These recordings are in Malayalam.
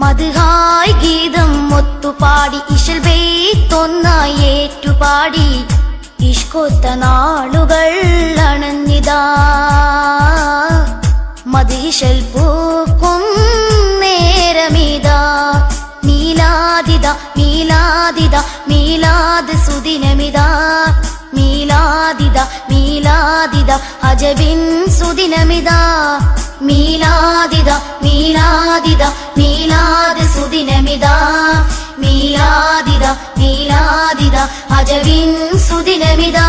മദ്ഹായ് ഗീതം ഒത്തുപാടി ഇശൽ ബെയ്ത്തൊന്നായി ഏറ്റുപാടി ഇഷ്കൊത്ത നാളുകൾ അണഞ്ഞിതാ മദ്ഹിശൽ പൂക്കും നേരമിതാ മീലാദിദ മീലാദിദ മീലാദ് സുദിനമിതാ മീലാദിദ മീലാദിദ അജബിൻ സുദിനമിതാ മീലാദിദ മീലാദിദ മീലാദ് സുദിനമിതാ മീലാദിദ മീലാദിദ അജബിൻ സുദിനമിതാ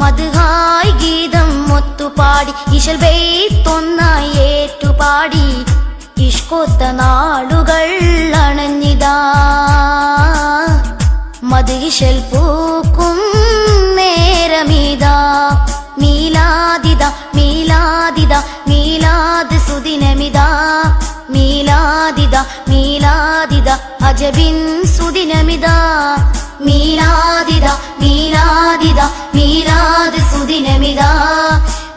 മദ്ഹായ് ഗീതം ഒത്തുപാടി ഇശൽ ബെയ്ത്തൊന്നായി ഏറ്റുപാടി ഇഷ്കൊത്ത നാളുകൾ അണഞ്ഞിതാ മദ്ഹിശൽ പൂക്കും നേരമിതാ മീലാദിദ മീലാദിദ മീലാദ് സുദിനമിതാ മീലാദിദ മീലാദിദ അജബിൻ സുദിനമിതാ മീലാദിദ മീലാദിദ മീലാദ് സുദിനമിതാ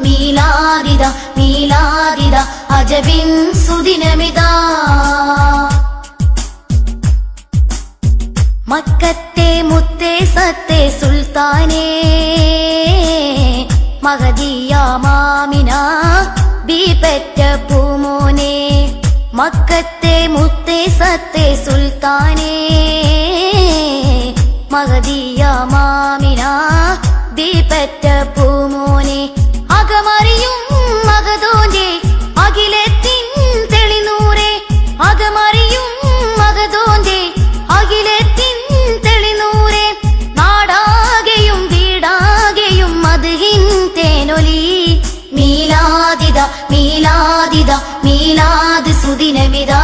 മീലാദിദ മീലാദിദ അജബിൻ സുദിനമിതാ മക്കത്തെ മുത്തേ സത്തേ സുൽത്താനേ മഹദിയ മാമിന ബീപെറ്റ പൂമോനെ മക്കത്തെ മുത്തേ സത്തേ സുൽത്താനേ മഹദിയ മാമിന ബീപെറ്റ പൂമോനെ അകമറിയും മഗതോന്റെ അഖിലത്തിൻ തെളിനൂറെ അകമറിയും മഗതോന്റെ അഖിലത്തിൻ തെളിനൂറെ നാടാകെയും വീടാകെയും മദ്ഹിൻ തേനൊലി മീലാദിദ മീലാദിദ മീലാദ് സുദിനമിതാ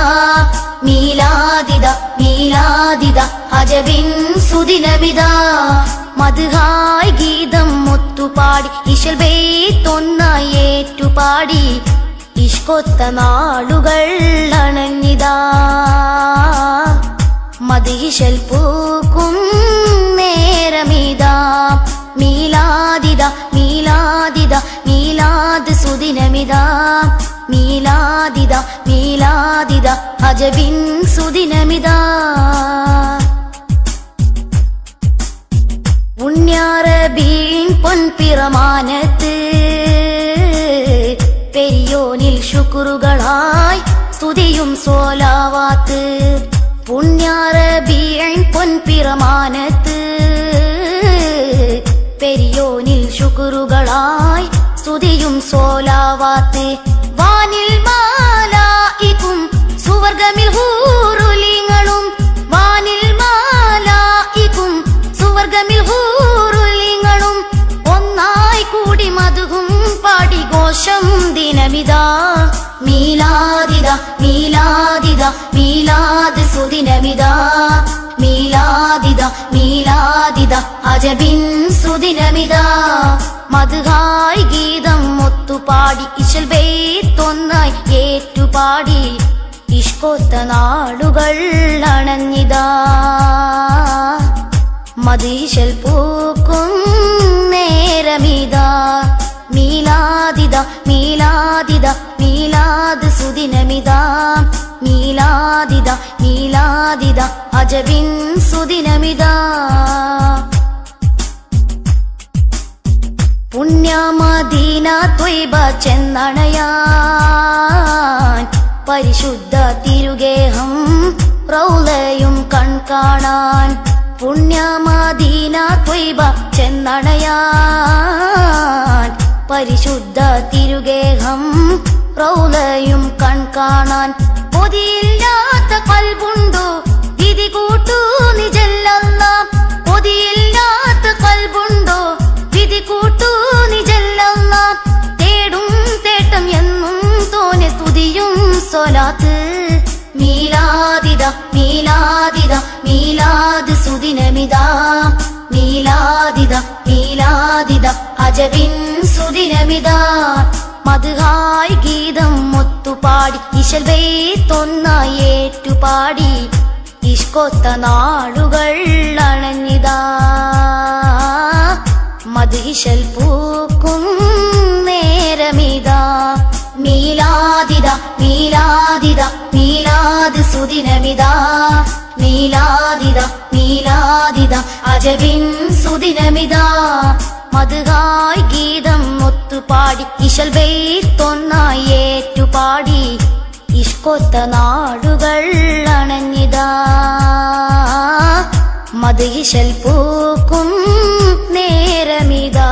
മീലാദിദ മീലാദിദ അജബിൻ സുദിനമിതാ മദ്ഹായ് ഗീതം ഒത്തുപാടി ഇശൽ ബെയ്ത്തൊന്നായി ഏറ്റുപാടി ഇഷ്കൊത്ത നാളുകൾ അണഞ്ഞിതാ മദ്ഹിശൽ പൂക്കും നേരമിതാ മീലാദിദ മീലാദിദ മീലാദ് സുദിനമിതാ മീലാദിദ മീലാദിദ അജബിൻ സുദിനമിതാ പുണ്യാറബീൻ പൊൻപിറമാനത്ത് പെരിയോനിൽ ശുക്രുകളായി സ്തുതിയും സോലാവാത്ത് പുണ്യാറബീൻ പൊൻപിറമാനത്ത് പെരിയോനിൽ ശുക്രുകളായി സ്തുതിയും സോലാവാത്ത് വാനിൽ മാലായിക്കും സുവർഗമിൽ ഹൂറുലിങ്ങളും വാനിൽ മാലായിക്കും സുവർഗമിൽ ഹൂറുലിങ്ങളും ഒന്നായി കൂടി മധുഹും പാടി ഘോഷം ദിനമിതാ മീലാദിദ മീലാദിദ മീലാദ് സുദിനമിതാ മീലാദിദ മീലാദിദ അജബിൻ സുദിനമിതാ മദ്ഹായ് ഗീതം ഒത്തുപാടി ഇശൽ ബെയ്ത്തൊന്നായി ഏറ്റുപാടി ഇഷ്കൊത്ത നാളുകൾ അണഞ്ഞിതാ മദ്ഹിശൽ പൂക്കും നേരമിതാ മീലാദിദ മീലാദിദ മീലാദ് സുദിനമിതാ മീലാദിദ മീലാദിദ അജബിൻ സുദിനമിതാ പുണ്യമദീന ത്വയ്ബ ചെന്നണയാൻ പരിശുദ്ധ തിരുഗേഹം റൗളയും കൺകാണാൻ പുണ്യമദീന ത്വയ്ബ ചെന്നണയാൻ പരിശുദ്ധ തിരുഗേഹം റൗളയും കൺകാണാൻ കൊതിയില്ലാത്ത കൽബുണ്ടോ വിധി കൂട്ടു നിജല്ലല്ല കൊതിയില്ലാത്ത കൽബുണ്ടോ വിധി കൂട്ടു നിജല്ലല്ല തേടും തേട്ടം എന്നും തോനെ സ്തുതിയും സ്വലാത്ത് മീലാദിദ മീലാദിദ മീലാദ് സുദിനമിതാ മീലാദിദ മീലാദിദ അജബിൻ സുദിനമിതാ മദ്ഹായ് ഗീതം ഒത്തുപാടി ഇശൽ ബെയ്ത്തൊന്നായി ഏറ്റുപാടി ഇഷ്കൊത്ത നാളുകൾ അണഞ്ഞിതാ മദ്ഹിശൽ പൂക്കും നേരമിതാ മീലാദിത മീലാദിത മീലാദ് സുദിനമിതാ മീലാദിത മീലാദിത അജബിൻ സുദിനമിതാ മധുഹായ് ഗീതം ഒത്തുപാടി ഇശൽ ബെയ്ത്തൊന്നായി ഏറ്റുപാടി ഇഷ്കൊത്ത നാടുകൾ അണഞ്ഞിതാ മധുഹിശൽ പൂക്കും നേരമിതാ